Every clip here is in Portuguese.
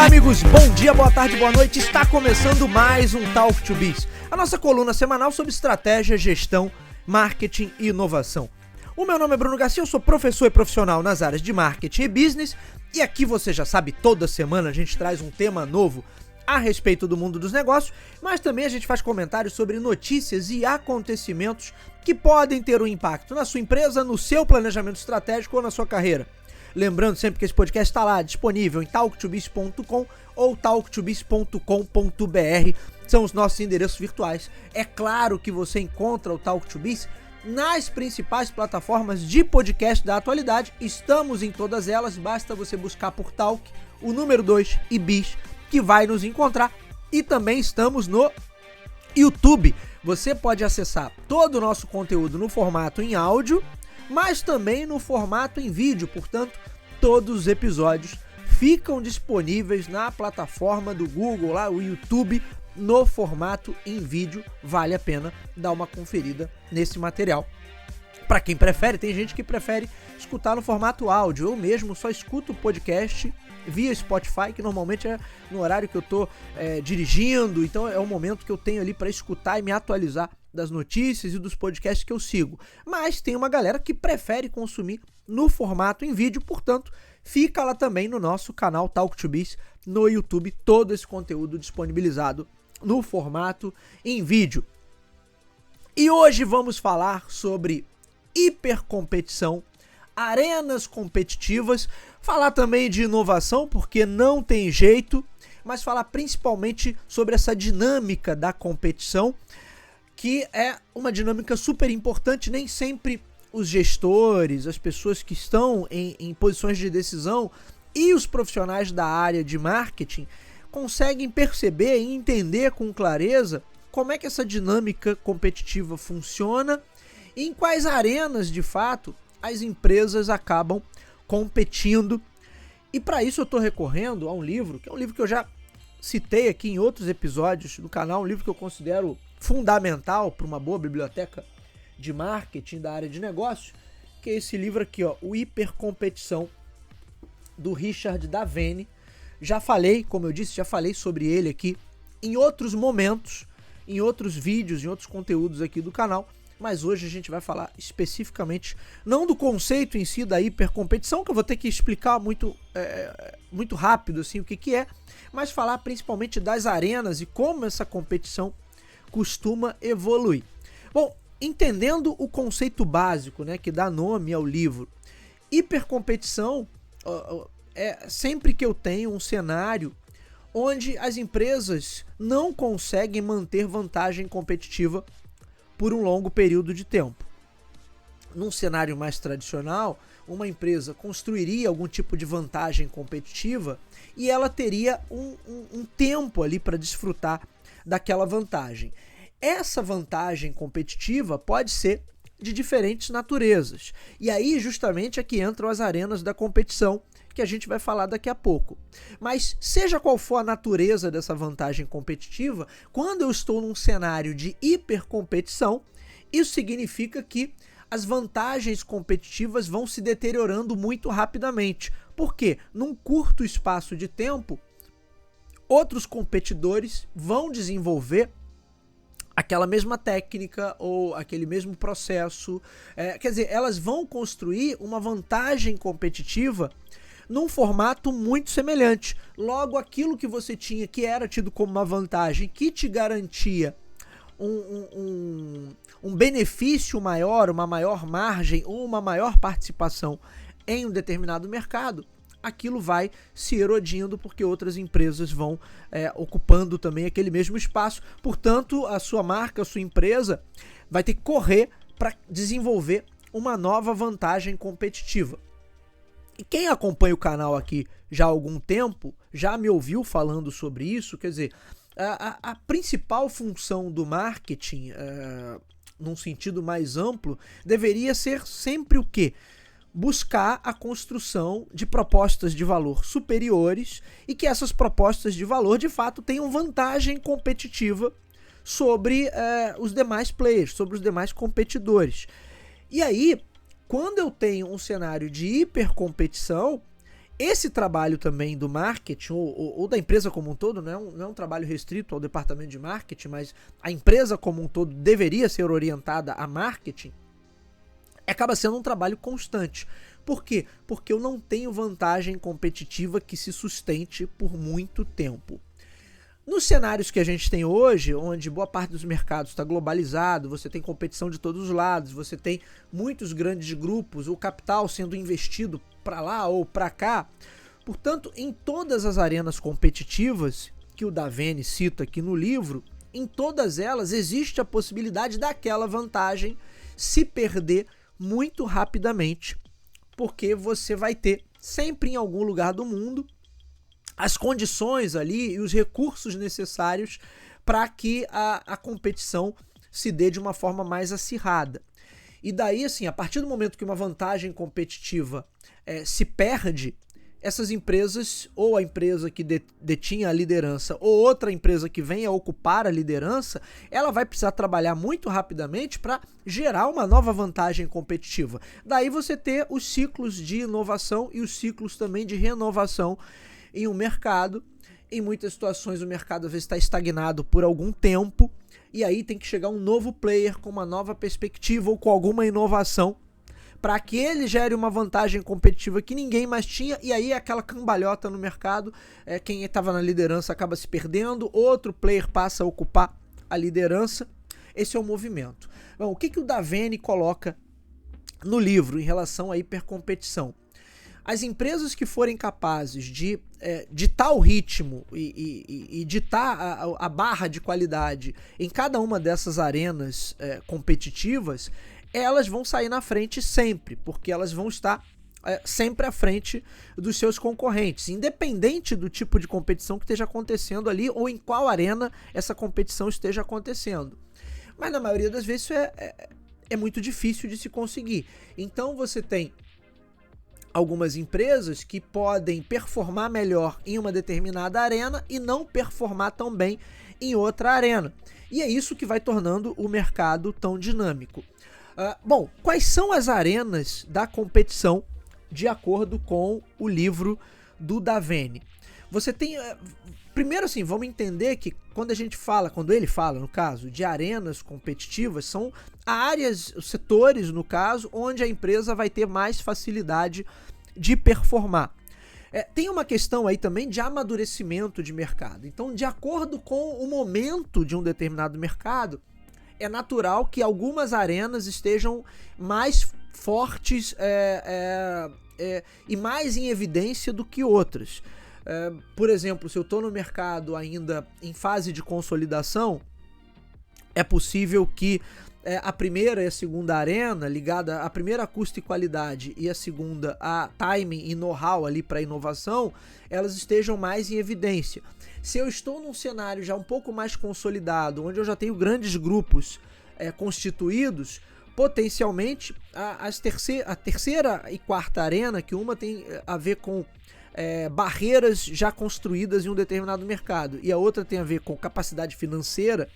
amigos, bom dia, boa tarde, boa noite. Está começando mais um Talk to Biz, a nossa coluna semanal sobre estratégia, gestão, marketing e inovação. O meu nome é Bruno Garcia, eu sou professor e profissional nas áreas de marketing e business, e aqui você já sabe, toda semana a gente traz um tema novo a respeito do mundo dos negócios, mas também a gente faz comentários sobre notícias e acontecimentos que podem ter um impacto na sua empresa, no seu planejamento estratégico ou na sua carreira. Lembrando sempre que esse podcast está lá disponível em talktobiz.com ou talktobiz.com.br, são os nossos endereços virtuais. É claro que você encontra o Talk to Biz nas principais plataformas de podcast da atualidade, estamos em todas elas, basta você buscar por Talk, o número 2 e Biz, que vai nos encontrar, e também estamos no YouTube. Você pode acessar todo o nosso conteúdo no formato em áudio, mas também no formato em vídeo, portanto, todos os episódios ficam disponíveis na plataforma do Google, lá o YouTube, no formato em vídeo. Vale a pena dar uma conferida nesse material. Para quem prefere, tem gente que prefere escutar no formato áudio, eu mesmo só escuto o podcast via Spotify, que normalmente é no horário que eu tô dirigindo, então é o momento que eu tenho ali para escutar e me atualizar das notícias e dos podcasts que eu sigo. Mas tem uma galera que prefere consumir no formato em vídeo, portanto, fica lá também no nosso canal Talk to Biz no YouTube, todo esse conteúdo disponibilizado no formato em vídeo. E hoje vamos falar sobre hipercompetição, arenas competitivas, falar também de inovação, porque não tem jeito, mas falar principalmente sobre essa dinâmica da competição, que é uma dinâmica super importante. Nem sempre os gestores, as pessoas que estão em posições de decisão e os profissionais da área de marketing conseguem perceber e entender com clareza como é que essa dinâmica competitiva funciona e em quais arenas, de fato, as empresas acabam competindo. E para isso eu estou recorrendo a um livro, que é um livro que eu já citei aqui em outros episódios do canal, um livro que eu considero fundamental para uma boa biblioteca de marketing da área de negócios, que é esse livro aqui, ó, o Hipercompetição, do Richard Davene. Já falei, como eu disse, já falei sobre ele aqui em outros momentos, em outros vídeos, em outros conteúdos aqui do canal, mas hoje a gente vai falar especificamente, não do conceito em si da hipercompetição, que eu vou ter que explicar muito rápido assim, o que é, mas falar principalmente das arenas e como essa competição costuma evoluir. Bom, entendendo o conceito básico, né, que dá nome ao livro, hipercompetição é sempre que eu tenho um cenário onde as empresas não conseguem manter vantagem competitiva por um longo período de tempo. Num cenário mais tradicional, uma empresa construiria algum tipo de vantagem competitiva e ela teria um tempo ali para desfrutar daquela vantagem. Essa vantagem competitiva pode ser de diferentes naturezas. E aí justamente é que entram as arenas da competição, que a gente vai falar daqui a pouco. Mas seja qual for a natureza dessa vantagem competitiva, quando eu estou num cenário de hipercompetição, isso significa que as vantagens competitivas vão se deteriorando muito rapidamente. Porque num curto espaço de tempo, outros competidores vão desenvolver aquela mesma técnica ou aquele mesmo processo. Quer dizer, elas vão construir uma vantagem competitiva num formato muito semelhante. Logo, aquilo que você tinha, que era tido como uma vantagem, que te garantia um benefício maior, uma maior margem ou uma maior participação em um determinado mercado, aquilo vai se erodindo porque outras empresas vão ocupando também aquele mesmo espaço. Portanto, a sua marca, a sua empresa vai ter que correr para desenvolver uma nova vantagem competitiva. E quem acompanha o canal aqui já há algum tempo, já me ouviu falando sobre isso. Quer dizer, a principal função do marketing, num sentido mais amplo, deveria ser sempre o quê? Buscar a construção de propostas de valor superiores e que essas propostas de valor, de fato, tenham vantagem competitiva sobre os demais players, sobre os demais competidores. E aí, quando eu tenho um cenário de hipercompetição, Esse trabalho também do marketing, ou da empresa como um todo, não é um trabalho restrito ao departamento de marketing, mas a empresa como um todo deveria ser orientada a marketing, acaba sendo um trabalho constante. Por quê? Porque eu não tenho vantagem competitiva que se sustente por muito tempo. Nos cenários que a gente tem hoje, onde boa parte dos mercados está globalizado, você tem competição de todos os lados, você tem muitos grandes grupos, o capital sendo investido para lá ou para cá. Portanto, em todas as arenas competitivas que o Davene cita aqui no livro, em todas elas existe a possibilidade daquela vantagem se perder muito rapidamente, porque você vai ter sempre em algum lugar do mundo as condições ali e os recursos necessários para que a competição se dê de uma forma mais acirrada. E daí, assim, a partir do momento que uma vantagem competitiva se perde, essas empresas, ou a empresa que detinha a liderança, ou outra empresa que venha ocupar a liderança, ela vai precisar trabalhar muito rapidamente para gerar uma nova vantagem competitiva. Daí você ter os ciclos de inovação e os ciclos também de renovação em um mercado. Em muitas situações o mercado às vezes está estagnado por algum tempo, e aí tem que chegar um novo player com uma nova perspectiva ou com alguma inovação para que ele gere uma vantagem competitiva que ninguém mais tinha, e aí aquela cambalhota no mercado, quem estava na liderança acaba se perdendo, outro player passa a ocupar a liderança. Esse é o movimento. Bom, o que o Davene coloca no livro em relação à hipercompetição? As empresas que forem capazes de ditar o ritmo e ditar a barra de qualidade em cada uma dessas arenas competitivas, elas vão sair na frente sempre, porque elas vão estar sempre à frente dos seus concorrentes, independente do tipo de competição que esteja acontecendo ali ou em qual arena essa competição esteja acontecendo. Mas na maioria das vezes isso é muito difícil de se conseguir. Então você tem algumas empresas que podem performar melhor em uma determinada arena e não performar tão bem em outra arena. E é isso que vai tornando o mercado tão dinâmico. Bom, quais são as arenas da competição de acordo com o livro do Davene? Você tem... Primeiro, assim, vamos entender que quando ele fala, no caso, de arenas competitivas, são áreas, setores, no caso, onde a empresa vai ter mais facilidade de performar. Tem uma questão aí também de amadurecimento de mercado. Então, de acordo com o momento de um determinado mercado, é natural que algumas arenas estejam mais fortes e mais em evidência do que outras. Por exemplo, se eu estou no mercado ainda em fase de consolidação, é possível que a primeira e a segunda arena, ligada a primeira a custo e qualidade e a segunda a timing e know-how ali para inovação, elas estejam mais em evidência. Se eu estou num cenário já um pouco mais consolidado, onde eu já tenho grandes grupos constituídos, potencialmente a terceira e quarta arena, que uma tem a ver com barreiras já construídas em um determinado mercado e a outra tem a ver com capacidade financeira,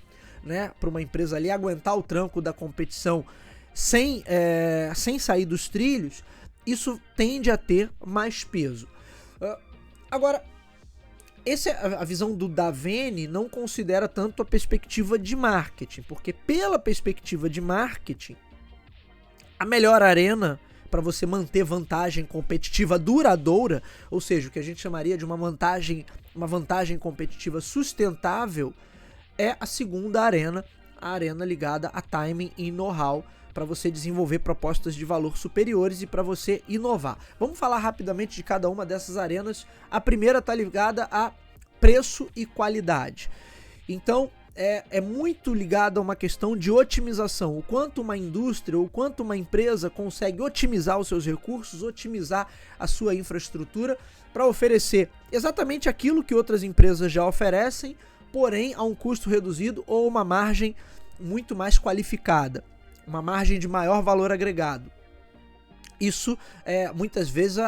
né, para uma empresa ali aguentar o tranco da competição sem sair dos trilhos, isso tende a ter mais peso. Agora, a visão do Davene não considera tanto a perspectiva de marketing, porque pela perspectiva de marketing, a melhor arena para você manter vantagem competitiva duradoura, ou seja, o que a gente chamaria de uma vantagem competitiva sustentável, é a segunda arena, a arena ligada a timing e know-how, para você desenvolver propostas de valor superiores e para você inovar. Vamos falar rapidamente de cada uma dessas arenas. A primeira está ligada a preço e qualidade. Então, é muito ligado a uma questão de otimização. O quanto uma indústria ou quanto uma empresa consegue otimizar os seus recursos, otimizar a sua infraestrutura para oferecer exatamente aquilo que outras empresas já oferecem, porém a um custo reduzido ou uma margem muito mais qualificada, uma margem de maior valor agregado. Isso é muitas vezes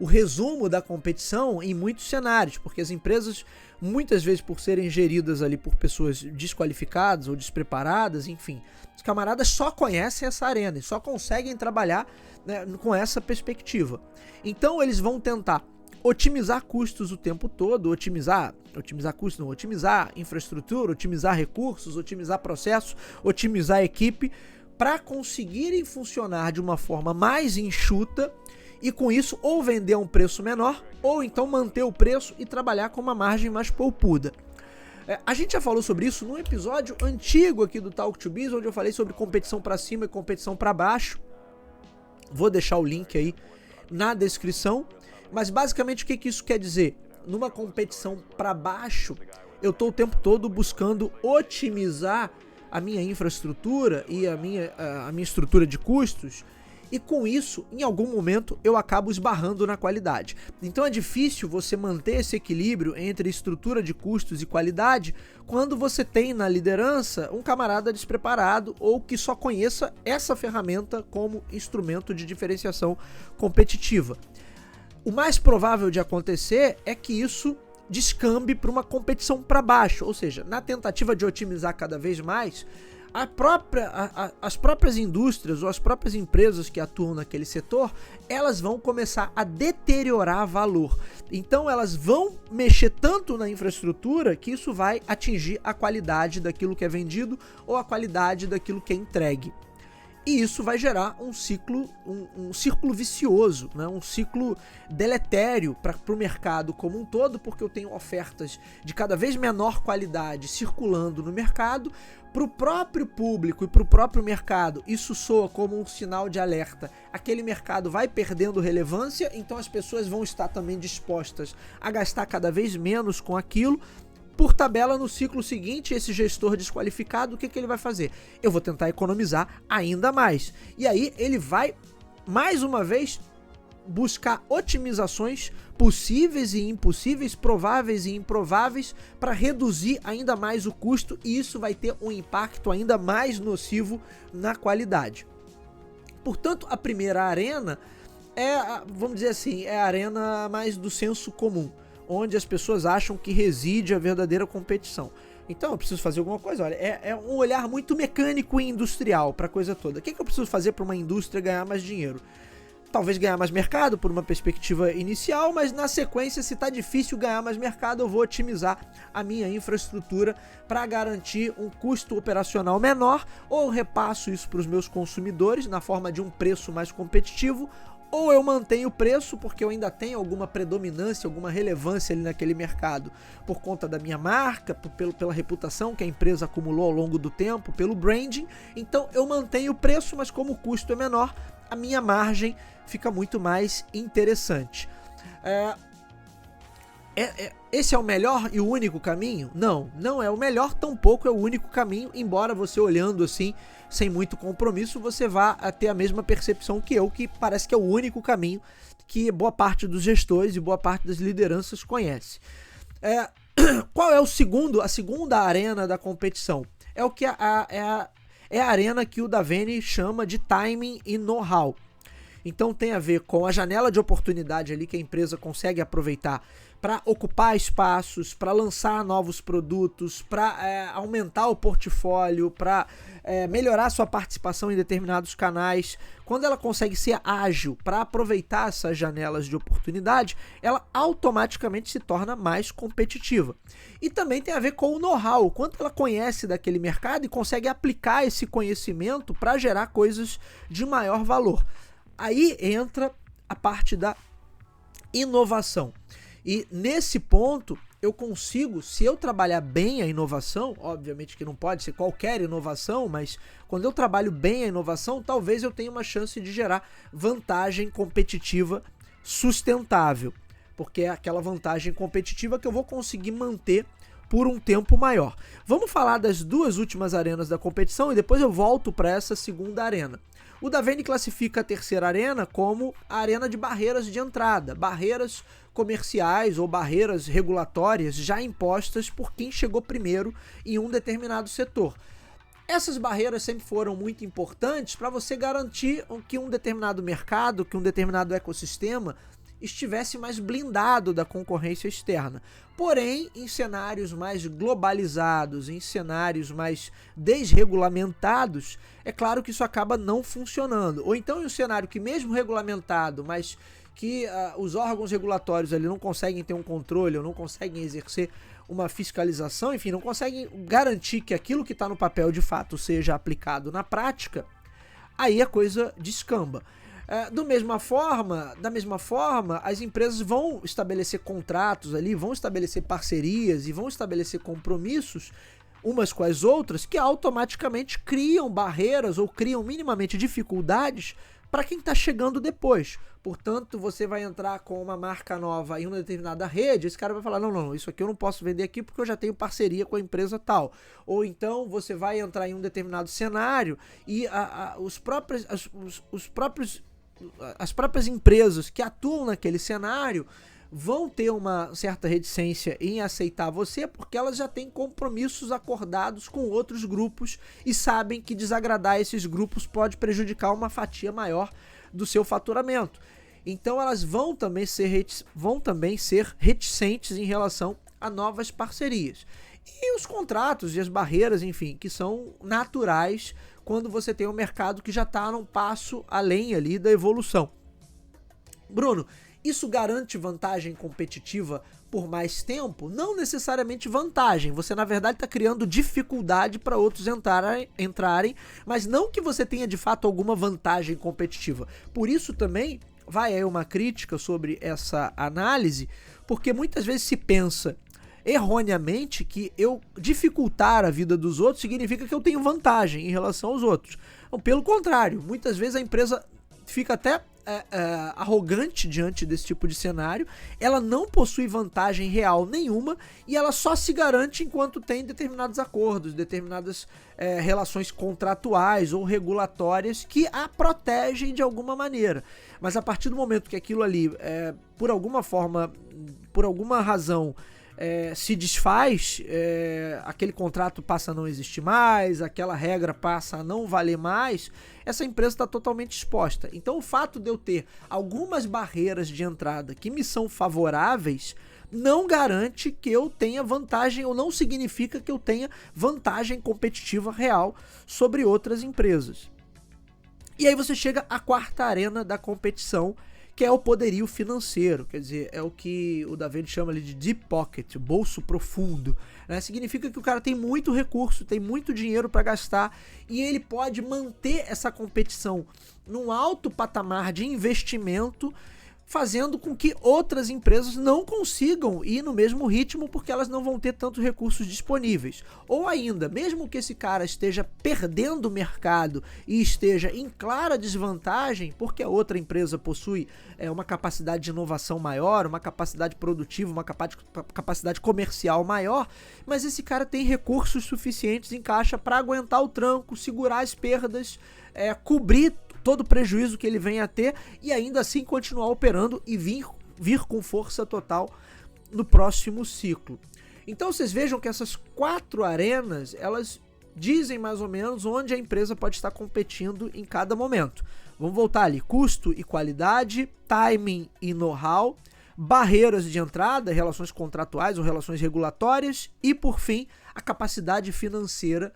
o resumo da competição em muitos cenários, porque as empresas, muitas vezes por serem geridas ali por pessoas desqualificadas ou despreparadas, enfim, os camaradas só conhecem essa arena e só conseguem trabalhar, né, com essa perspectiva. Então eles vão tentar otimizar custos o tempo todo, otimizar custos, não, otimizar infraestrutura, otimizar recursos, otimizar processos, otimizar equipe, para conseguirem funcionar de uma forma mais enxuta e com isso ou vender a um preço menor ou então manter o preço e trabalhar com uma margem mais poupuda. A gente já falou sobre isso num episódio antigo aqui do Talk to Biz, onde eu falei sobre competição para cima e competição para baixo. Vou deixar o link aí na descrição, mas basicamente o que isso quer dizer? Numa competição para baixo, eu estou o tempo todo buscando otimizar a minha infraestrutura e a minha estrutura de custos, e com isso, em algum momento, eu acabo esbarrando na qualidade. Então é difícil você manter esse equilíbrio entre estrutura de custos e qualidade quando você tem na liderança um camarada despreparado ou que só conheça essa ferramenta como instrumento de diferenciação competitiva. O mais provável de acontecer é que isso descambe para uma competição para baixo, ou seja, na tentativa de otimizar cada vez mais, as próprias indústrias ou as próprias empresas que atuam naquele setor, elas vão começar a deteriorar valor. Então elas vão mexer tanto na infraestrutura que isso vai atingir a qualidade daquilo que é vendido ou a qualidade daquilo que é entregue. E isso vai gerar um círculo vicioso, né? Um ciclo deletério para o mercado como um todo, porque eu tenho ofertas de cada vez menor qualidade circulando no mercado. Para o próprio público e para o próprio mercado, isso soa como um sinal de alerta. Aquele mercado vai perdendo relevância, então as pessoas vão estar também dispostas a gastar cada vez menos com aquilo. Por tabela, no ciclo seguinte, esse gestor desqualificado, o que ele vai fazer? Eu vou tentar economizar ainda mais. E aí ele vai, mais uma vez, buscar otimizações possíveis e impossíveis, prováveis e improváveis, para reduzir ainda mais o custo, e isso vai ter um impacto ainda mais nocivo na qualidade. Portanto, a primeira arena vamos dizer assim, é a arena mais do senso comum, onde as pessoas acham que reside a verdadeira competição. Então eu preciso fazer alguma coisa, olha, é um olhar muito mecânico e industrial para a coisa toda. O que eu preciso fazer para uma indústria ganhar mais dinheiro? Talvez ganhar mais mercado por uma perspectiva inicial, mas na sequência, se está difícil ganhar mais mercado, eu vou otimizar a minha infraestrutura para garantir um custo operacional menor, ou repasso isso para os meus consumidores na forma de um preço mais competitivo, ou eu mantenho o preço porque eu ainda tenho alguma predominância, alguma relevância ali naquele mercado por conta da minha marca, pela reputação que a empresa acumulou ao longo do tempo, pelo branding. Então eu mantenho o preço, mas como o custo é menor, a minha margem fica muito mais interessante. Esse é o melhor e o único caminho? Não, não é o melhor, tampouco é o único caminho, embora você olhando assim, sem muito compromisso, você vá ter a mesma percepção que eu, que parece que é o único caminho que boa parte dos gestores e boa parte das lideranças conhece. Qual é a segunda arena da competição? É o que é a arena que o Daveni chama de timing e know-how. Então tem a ver com a janela de oportunidade ali que a empresa consegue aproveitar para ocupar espaços, para lançar novos produtos, para aumentar o portfólio, para melhorar sua participação em determinados canais. Quando ela consegue ser ágil para aproveitar essas janelas de oportunidade, ela automaticamente se torna mais competitiva. E também tem a ver com o know-how, o quanto ela conhece daquele mercado e consegue aplicar esse conhecimento para gerar coisas de maior valor. Aí entra a parte da inovação. E nesse ponto eu consigo, se eu trabalhar bem a inovação, obviamente que não pode ser qualquer inovação, mas quando eu trabalho bem a inovação, talvez eu tenha uma chance de gerar vantagem competitiva sustentável, porque é aquela vantagem competitiva que eu vou conseguir manter por um tempo maior. Vamos falar das duas últimas arenas da competição e depois eu volto para essa segunda arena. O Daveni classifica a terceira arena como a arena de barreiras de entrada, barreiras comerciais ou barreiras regulatórias já impostas por quem chegou primeiro em um determinado setor. Essas barreiras sempre foram muito importantes para você garantir que um determinado mercado, que um determinado ecossistema estivesse mais blindado da concorrência externa. Porém, em cenários mais globalizados, em cenários mais desregulamentados, é claro que isso acaba não funcionando. Ou então em um cenário que mesmo regulamentado, mas que os órgãos regulatórios ali não conseguem ter um controle ou não conseguem exercer uma fiscalização, enfim, não conseguem garantir que aquilo que está no papel de fato seja aplicado na prática, aí a coisa descamba. Da mesma forma, as empresas vão estabelecer contratos ali, vão estabelecer parcerias e vão estabelecer compromissos umas com as outras que automaticamente criam barreiras ou criam minimamente dificuldades para quem está chegando depois. Portanto, você vai entrar com uma marca nova em uma determinada rede, esse cara vai falar, não, isso aqui eu não posso vender aqui porque eu já tenho parceria com a empresa tal. Ou então você vai entrar em um determinado cenário e as próprias empresas que atuam naquele cenário vão ter uma certa reticência em aceitar você porque elas já têm compromissos acordados com outros grupos e sabem que desagradar esses grupos pode prejudicar uma fatia maior do seu faturamento. Então elas vão também ser reticentes em relação a novas parcerias. E os contratos e as barreiras, enfim, que são naturais quando você tem um mercado que já está num passo além ali da evolução. Bruno, isso garante vantagem competitiva por mais tempo? Não necessariamente vantagem. Você, na verdade, está criando dificuldade para outros entrarem, mas não que você tenha, de fato, alguma vantagem competitiva. Por isso também vai aí uma crítica sobre essa análise, porque muitas vezes se pensa erroneamente que eu dificultar a vida dos outros significa que eu tenho vantagem em relação aos outros. Então, pelo contrário, muitas vezes a empresa fica até arrogante diante desse tipo de cenário, ela não possui vantagem real nenhuma e ela só se garante enquanto tem determinados acordos, determinadas relações contratuais ou regulatórias que a protegem de alguma maneira. Mas a partir do momento que aquilo ali, por alguma forma, por alguma razão, se desfaz, aquele contrato passa a não existir mais, aquela regra passa a não valer mais, essa empresa está totalmente exposta. Então o fato de eu ter algumas barreiras de entrada que me são favoráveis não garante que eu tenha vantagem ou não significa que eu tenha vantagem competitiva real sobre outras empresas. E aí você chega à quarta arena da competição, que é o poderio financeiro, quer dizer, é o que o Davey chama ali de deep pocket, bolso profundo, né? Significa que o cara tem muito recurso, tem muito dinheiro para gastar e ele pode manter essa competição num alto patamar de investimento, fazendo com que outras empresas não consigam ir no mesmo ritmo porque elas não vão ter tantos recursos disponíveis. Ou ainda, mesmo que esse cara esteja perdendo o mercado e esteja em clara desvantagem porque a outra empresa possui uma capacidade de inovação maior, uma capacidade produtiva, uma capacidade comercial maior, mas esse cara tem recursos suficientes em caixa para aguentar o tranco, segurar as perdas, cobrir todo o prejuízo que ele venha a ter e ainda assim continuar operando e vir com força total no próximo ciclo. Então vocês vejam que essas 4 arenas, elas dizem mais ou menos onde a empresa pode estar competindo em cada momento. Vamos voltar ali: custo e qualidade, timing e know-how, barreiras de entrada, relações contratuais ou relações regulatórias e, por fim, a capacidade financeira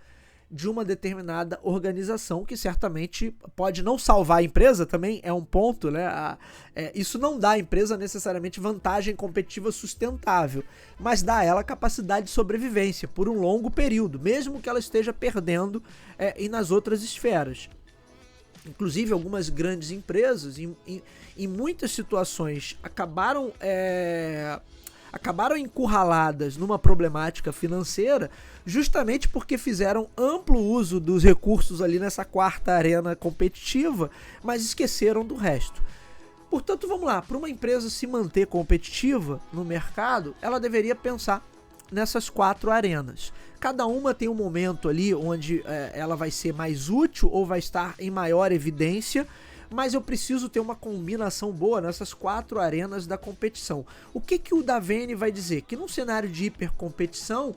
de uma determinada organização, que certamente pode não salvar a empresa, também é um ponto, né? Isso não dá à empresa necessariamente vantagem competitiva sustentável, mas dá a ela capacidade de sobrevivência por um longo período, mesmo que ela esteja perdendo e nas outras esferas. Inclusive, algumas grandes empresas, em muitas situações, acabaram encurraladas numa problemática financeira justamente porque fizeram amplo uso dos recursos ali nessa quarta arena competitiva, mas esqueceram do resto. Portanto, vamos lá, para uma empresa se manter competitiva no mercado, ela deveria pensar nessas 4 arenas. Cada uma tem um momento ali onde ela vai ser mais útil ou vai estar em maior evidência, mas eu preciso ter uma combinação boa nessas 4 arenas da competição. O que o Davey vai dizer? Que num cenário de hipercompetição,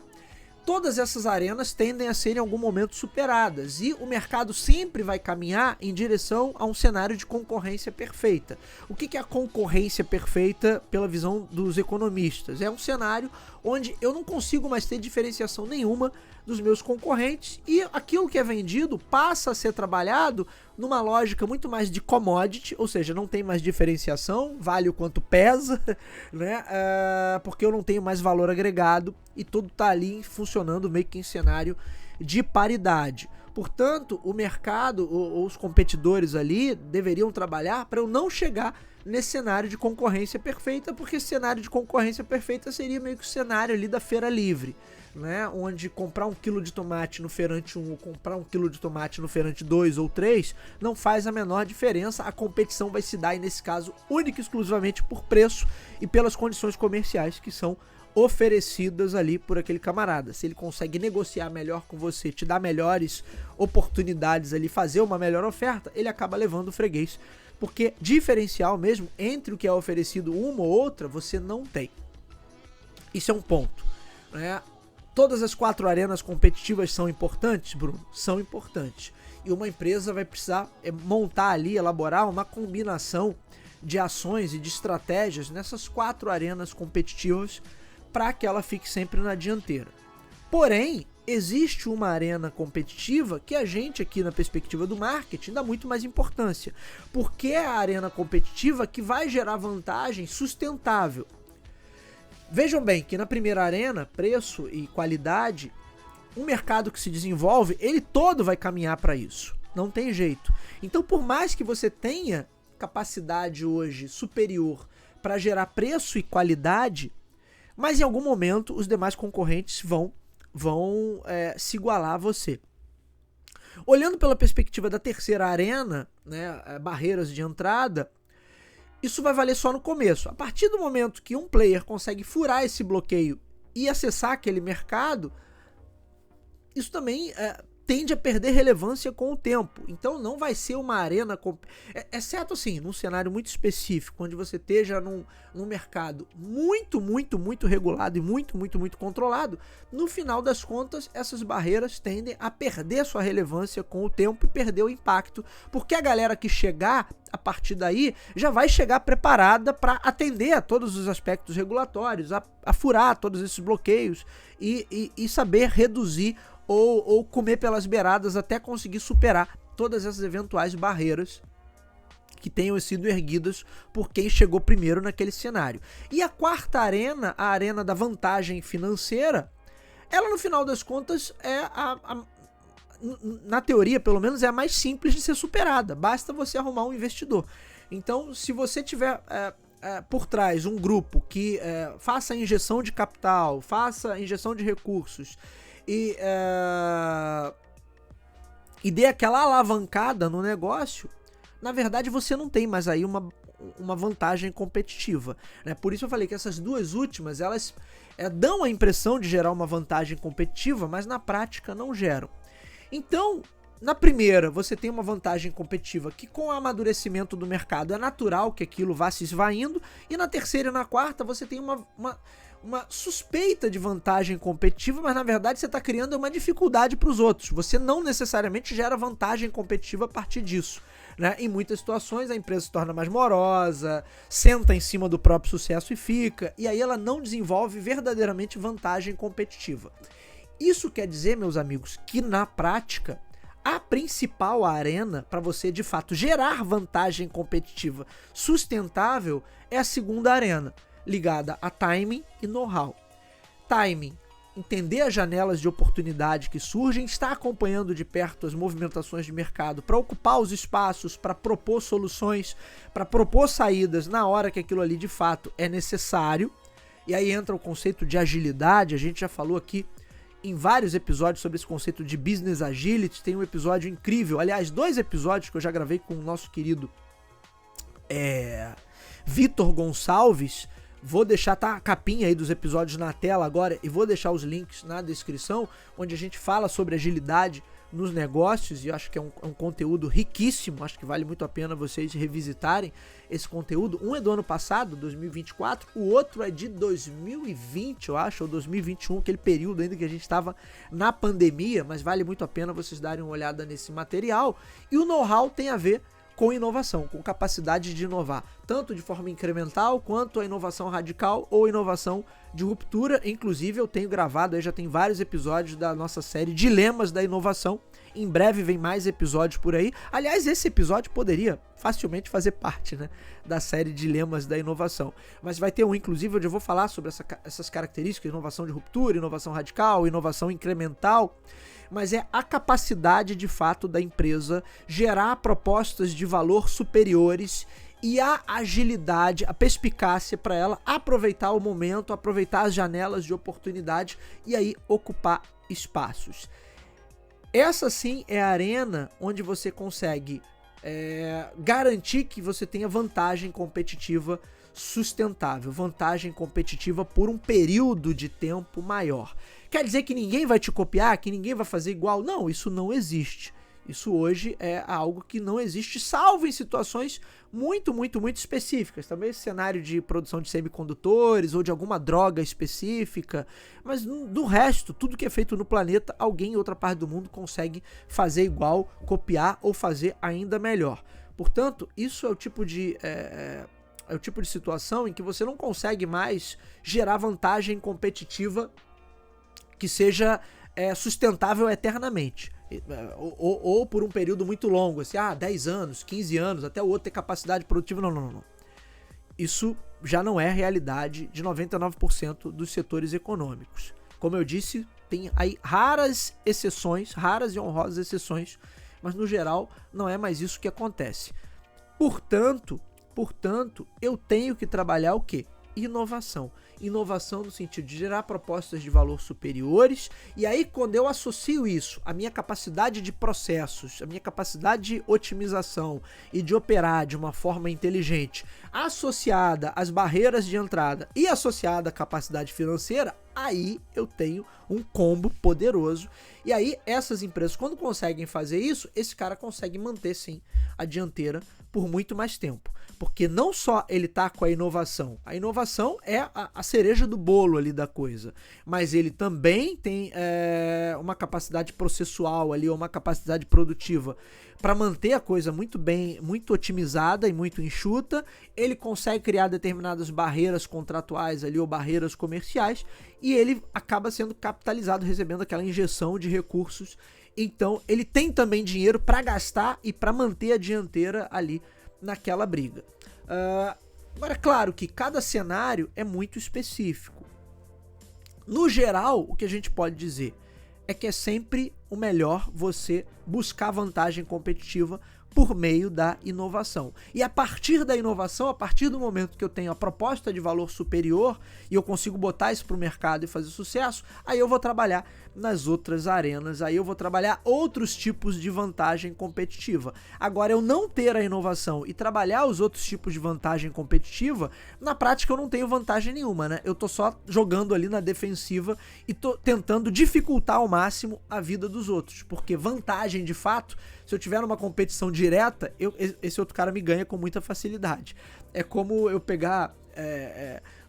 todas essas arenas tendem a ser em algum momento superadas e o mercado sempre vai caminhar em direção a um cenário de concorrência perfeita. O que é a concorrência perfeita pela visão dos economistas? É um cenário onde eu não consigo mais ter diferenciação nenhuma dos meus concorrentes e aquilo que é vendido passa a ser trabalhado numa lógica muito mais de commodity, ou seja, não tem mais diferenciação, vale o quanto pesa, né? Porque eu não tenho mais valor agregado e tudo tá ali funcionando meio que em cenário de paridade. Portanto, o mercado ou os competidores ali deveriam trabalhar para eu não chegar nesse cenário de concorrência perfeita, porque esse cenário de concorrência perfeita seria meio que o cenário ali da feira livre, né? Onde comprar 1 kg de tomate no feirante 1 ou comprar 1 kg de tomate no feirante 2 ou 3 não faz a menor diferença, a competição vai se dar, e nesse caso, única e exclusivamente por preço e pelas condições comerciais que são oferecidas ali por aquele camarada. Se ele consegue negociar melhor com você, te dar melhores oportunidades ali, fazer uma melhor oferta, ele acaba levando o freguês, porque diferencial mesmo entre o que é oferecido uma ou outra, você não tem. Isso é um ponto, né? Todas as 4 arenas competitivas são importantes, Bruno? São importantes. E uma empresa vai precisar montar ali, elaborar uma combinação de ações e de estratégias nessas 4 arenas competitivas para que ela fique sempre na dianteira. Porém, existe uma arena competitiva que a gente aqui na perspectiva do marketing dá muito mais importância, porque é a arena competitiva que vai gerar vantagem sustentável. Vejam bem que na primeira arena, preço e qualidade, um mercado que se desenvolve, ele todo vai caminhar para isso. Não tem jeito. Então, por mais que você tenha capacidade hoje superior para gerar preço e qualidade, mas em algum momento os demais concorrentes vão se igualar a você. Olhando pela perspectiva da terceira arena, né, barreiras de entrada, isso vai valer só no começo. A partir do momento que um player consegue furar esse bloqueio e acessar aquele mercado, isso também tende a perder relevância com o tempo. Então não vai ser uma arena, exceto assim, num cenário muito específico, onde você esteja num mercado muito regulado e muito controlado. No final das contas, essas barreiras tendem a perder sua relevância com o tempo e perder o impacto, porque a galera que chegar a partir daí já vai chegar preparada para atender a todos os aspectos regulatórios, a furar todos esses bloqueios e saber reduzir ou comer pelas beiradas até conseguir superar todas essas eventuais barreiras que tenham sido erguidas por quem chegou primeiro naquele cenário. E a quarta arena, a arena da vantagem financeira, ela no final das contas na teoria pelo menos é a mais simples de ser superada, basta você arrumar um investidor. Então, se você tiver por trás um grupo que faça a injeção de capital, faça a injeção de recursos e dê aquela alavancada no negócio, na verdade você não tem mais aí uma vantagem competitiva, né? Por isso eu falei que essas duas últimas, elas dão a impressão de gerar uma vantagem competitiva, mas na prática não geram. Então, na primeira, você tem uma vantagem competitiva que com o amadurecimento do mercado é natural que aquilo vá se esvaindo, e na terceira e na quarta você tem uma suspeita de vantagem competitiva, mas na verdade você está criando uma dificuldade para os outros. Você não necessariamente gera vantagem competitiva a partir disso, né? Em muitas situações a empresa se torna mais morosa, senta em cima do próprio sucesso e fica, e aí ela não desenvolve verdadeiramente vantagem competitiva. Isso quer dizer, meus amigos, que na prática a principal arena para você de fato gerar vantagem competitiva sustentável é a segunda arena, ligada a timing e know-how. Timing, entender as janelas de oportunidade que surgem, estar acompanhando de perto as movimentações de mercado para ocupar os espaços, para propor soluções, para propor saídas na hora que aquilo ali de fato é necessário. E aí entra o conceito de agilidade, a gente já falou aqui em vários episódios sobre esse conceito de business agility, tem um episódio incrível, aliás, 2 episódios que eu já gravei com o nosso querido Vitor Gonçalves. Vou deixar a capinha aí dos episódios na tela agora e vou deixar os links na descrição, onde a gente fala sobre agilidade nos negócios, e acho que é um conteúdo riquíssimo, acho que vale muito a pena vocês revisitarem esse conteúdo. Um é do ano passado, 2024, o outro é de 2020, eu acho, ou 2021, aquele período ainda que a gente estava na pandemia, mas vale muito a pena vocês darem uma olhada nesse material. E o know-how tem a ver com inovação, com capacidade de inovar, tanto de forma incremental, quanto a inovação radical ou inovação de ruptura. Inclusive eu tenho gravado, aí já tem vários episódios da nossa série Dilemas da Inovação. Em breve vem mais episódios por aí. Aliás, esse episódio poderia facilmente fazer parte, né, da série Dilemas da Inovação. Mas vai ter um, inclusive, onde eu vou falar sobre essas características, inovação de ruptura, inovação radical, inovação incremental. Mas é a capacidade, de fato, da empresa gerar propostas de valor superiores e a agilidade, a perspicácia para ela aproveitar o momento, aproveitar as janelas de oportunidade e aí ocupar espaços. Essa sim é a arena onde você consegue garantir que você tenha vantagem competitiva sustentável, vantagem competitiva por um período de tempo maior. Quer dizer que ninguém vai te copiar, que ninguém vai fazer igual? Não, isso não existe. Isso hoje é algo que não existe, salvo em situações muito específicas. Também esse cenário de produção de semicondutores ou de alguma droga específica. Mas do resto, tudo que é feito no planeta, alguém em outra parte do mundo consegue fazer igual, copiar ou fazer ainda melhor. Portanto, isso é o tipo de situação em que você não consegue mais gerar vantagem competitiva que seja sustentável eternamente. Ou por um período muito longo, assim, 10 anos, 15 anos, até o outro ter capacidade produtiva. Não. Isso já não é realidade de 99% dos setores econômicos. Como eu disse, tem aí raras exceções, raras e honrosas exceções, mas no geral não é mais isso que acontece. Portanto, eu tenho que trabalhar o quê? Inovação. Inovação no sentido de gerar propostas de valor superiores, e aí quando eu associo isso à minha capacidade de processos, à minha capacidade de otimização e de operar de uma forma inteligente, associada às barreiras de entrada e associada à capacidade financeira, aí eu tenho um combo poderoso. E aí essas empresas, quando conseguem fazer isso, esse cara consegue manter sim a dianteira por muito mais tempo. Porque não só ele tá com a inovação é a cereja do bolo ali da coisa, mas ele também tem uma capacidade processual ali, ou uma capacidade produtiva para manter a coisa muito bem, muito otimizada e muito enxuta. Ele consegue criar determinadas barreiras contratuais ali, ou barreiras comerciais, e ele acaba sendo capitalizado, recebendo aquela injeção de recursos. Então ele tem também dinheiro para gastar e para manter a dianteira ali naquela briga. Agora, claro que cada cenário é muito específico. No geral, o que a gente pode dizer é que é sempre o melhor você buscar vantagem competitiva por meio da inovação. E a partir da inovação, a partir do momento que eu tenho a proposta de valor superior e eu consigo botar isso para o mercado e fazer sucesso, aí eu vou trabalhar nas outras arenas, aí eu vou trabalhar outros tipos de vantagem competitiva. Agora, eu não ter a inovação e trabalhar os outros tipos de vantagem competitiva, na prática eu não tenho vantagem nenhuma, né? Eu tô só jogando ali na defensiva e tô tentando dificultar ao máximo a vida dos outros, porque vantagem de fato, se eu tiver numa competição direta, esse outro cara me ganha com muita facilidade. É como eu pegar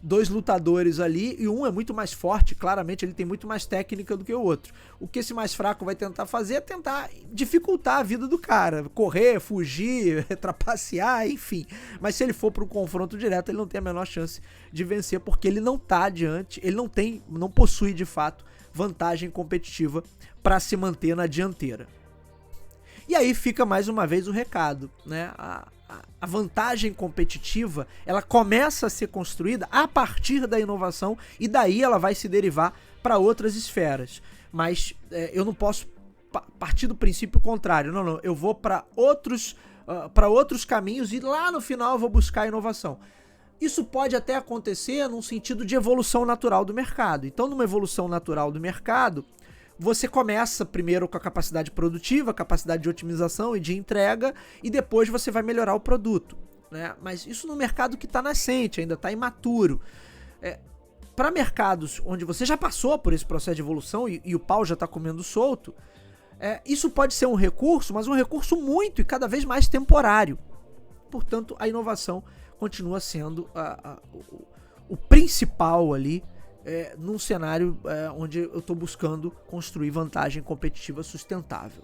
dois lutadores ali e um é muito mais forte, claramente ele tem muito mais técnica do que o outro. O que esse mais fraco vai tentar fazer é tentar dificultar a vida do cara, correr, fugir, trapacear, enfim. Mas se ele for para um confronto direto, ele não tem a menor chance de vencer, porque ele não tá adiante, ele não possui de fato vantagem competitiva para se manter na dianteira. E aí fica mais uma vez o recado, né? A vantagem competitiva, ela começa a ser construída a partir da inovação e daí ela vai se derivar para outras esferas. Mas eu não posso partir do princípio contrário. Não, eu vou para outros caminhos e lá no final eu vou buscar a inovação. Isso pode até acontecer num sentido de evolução natural do mercado. Então, numa evolução natural do mercado, você começa primeiro com a capacidade produtiva, a capacidade de otimização e de entrega, e depois você vai melhorar o produto, né? Mas isso no mercado que está nascente, ainda está imaturo. Para mercados onde você já passou por esse processo de evolução e o pau já está comendo solto, Isso pode ser um recurso, mas um recurso muito e cada vez mais temporário. Portanto, a inovação continua sendo o principal ali num cenário onde eu estou buscando construir vantagem competitiva sustentável.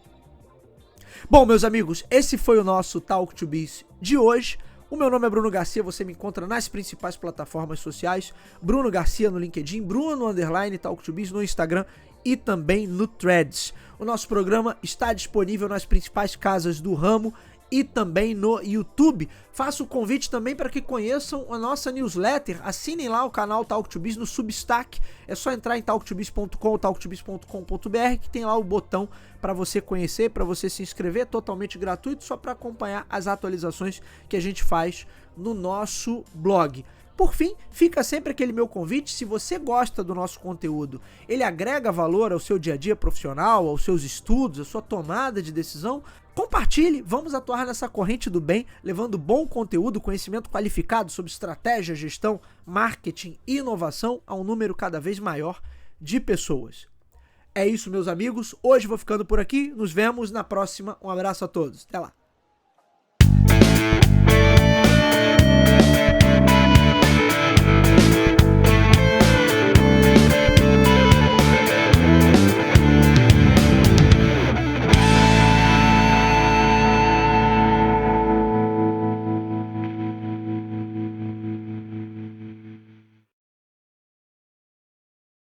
Bom, meus amigos, esse foi o nosso Talk to Biz de hoje. O meu nome é Bruno Garcia, você me encontra nas principais plataformas sociais, Bruno Garcia no LinkedIn, Bruno_TalkToBiz no Instagram e também no Threads. O nosso programa está disponível nas principais casas do ramo e também no YouTube. Faço o convite também para que conheçam a nossa newsletter, assinem lá o canal Talk to Biz no Substack, é só entrar em talktobiz.com ou talktobiz.com.br que tem lá o botão para você conhecer, para você se inscrever, totalmente gratuito, só para acompanhar as atualizações que a gente faz no nosso blog. Por fim, fica sempre aquele meu convite, se você gosta do nosso conteúdo, ele agrega valor ao seu dia a dia profissional, aos seus estudos, à sua tomada de decisão, compartilhe, vamos atuar nessa corrente do bem, levando bom conteúdo, conhecimento qualificado sobre estratégia, gestão, marketing e inovação a um número cada vez maior de pessoas. É isso, meus amigos, hoje vou ficando por aqui, nos vemos na próxima, um abraço a todos, até lá!